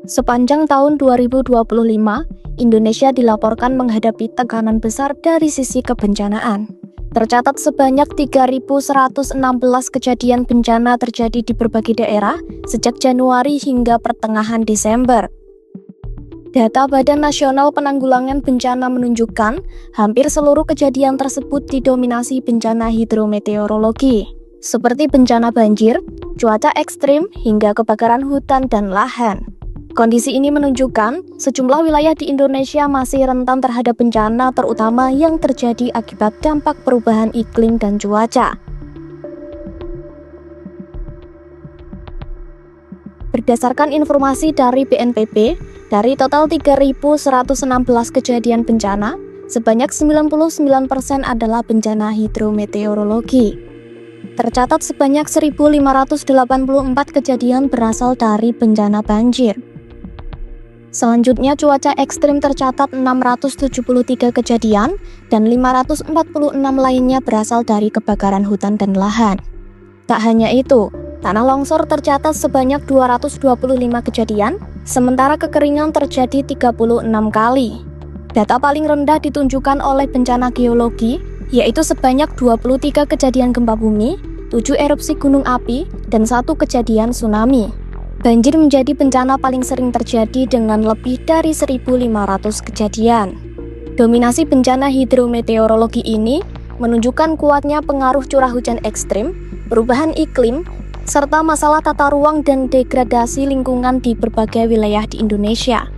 Sepanjang tahun 2025, Indonesia dilaporkan menghadapi tekanan besar dari sisi kebencanaan. Tercatat sebanyak 3.116 kejadian bencana terjadi di berbagai daerah sejak Januari hingga pertengahan Desember. Data Badan Nasional Penanggulangan Bencana menunjukkan hampir seluruh kejadian tersebut didominasi bencana hidrometeorologi, seperti bencana banjir, cuaca ekstrim, hingga kebakaran hutan dan lahan. Kondisi ini menunjukkan sejumlah wilayah di Indonesia masih rentan terhadap bencana, terutama yang terjadi akibat dampak perubahan iklim dan cuaca. Berdasarkan informasi dari BNPB, dari total 3.116 kejadian bencana, sebanyak 99% adalah bencana hidrometeorologi. Tercatat sebanyak 1.584 kejadian berasal dari bencana banjir. Selanjutnya, cuaca ekstrim tercatat 673 kejadian dan 546 lainnya berasal dari kebakaran hutan dan lahan. Tak hanya itu, tanah longsor tercatat sebanyak 225 kejadian, sementara kekeringan terjadi 36 kali. Data paling rendah ditunjukkan oleh bencana geologi, yaitu sebanyak 23 kejadian gempa bumi, 7 erupsi gunung api, dan 1 kejadian tsunami. Banjir menjadi bencana paling sering terjadi dengan lebih dari 1.500 kejadian. Dominasi bencana hidrometeorologi ini menunjukkan kuatnya pengaruh curah hujan ekstrim, perubahan iklim, serta masalah tata ruang dan degradasi lingkungan di berbagai wilayah di Indonesia.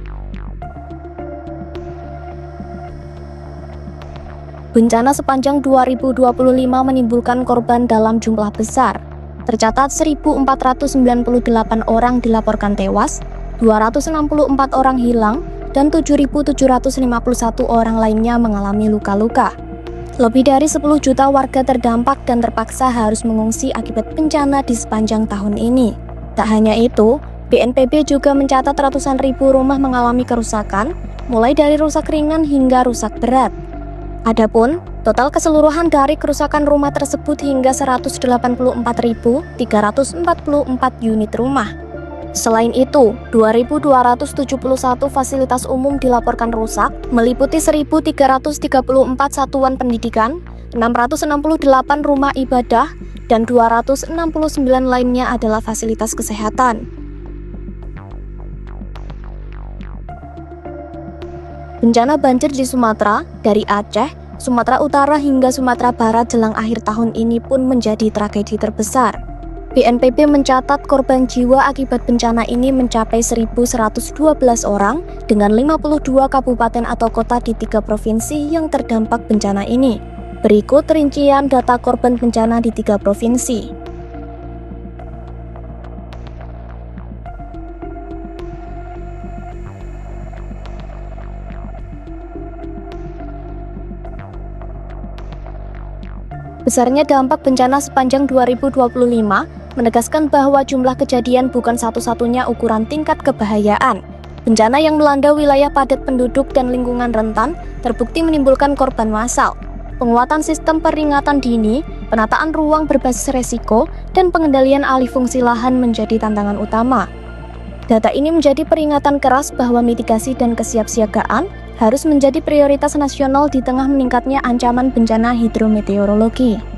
Bencana sepanjang 2025 menimbulkan korban dalam jumlah besar. Tercatat 1.498 orang dilaporkan tewas, 264 orang hilang, dan 7.751 orang lainnya mengalami luka-luka. Lebih dari 10 juta warga terdampak dan terpaksa harus mengungsi akibat bencana di sepanjang tahun ini. Tak hanya itu, BNPB juga mencatat ratusan ribu rumah mengalami kerusakan, mulai dari rusak ringan hingga rusak berat. Adapun, total keseluruhan dari kerusakan rumah tersebut hingga 184.344 unit rumah. Selain itu, 2.271 fasilitas umum dilaporkan rusak, meliputi 1.334 satuan pendidikan, 668 rumah ibadah, dan 269 lainnya adalah fasilitas kesehatan. Bencana banjir di Sumatera, dari Aceh, Sumatera Utara hingga Sumatera Barat jelang akhir tahun ini pun menjadi tragedi terbesar. BNPB mencatat korban jiwa akibat bencana ini mencapai 1.112 orang dengan 52 kabupaten atau kota di 3 provinsi yang terdampak bencana ini. Berikut rincian data korban bencana di 3 provinsi. Besarnya dampak bencana sepanjang 2025 menegaskan bahwa jumlah kejadian bukan satu-satunya ukuran tingkat kebahayaan. Bencana yang melanda wilayah padat penduduk dan lingkungan rentan terbukti menimbulkan korban massal. Penguatan sistem peringatan dini, penataan ruang berbasis resiko, dan pengendalian alih fungsi lahan menjadi tantangan utama. Data ini menjadi peringatan keras bahwa mitigasi dan kesiapsiagaan harus menjadi prioritas nasional di tengah meningkatnya ancaman bencana hidrometeorologi.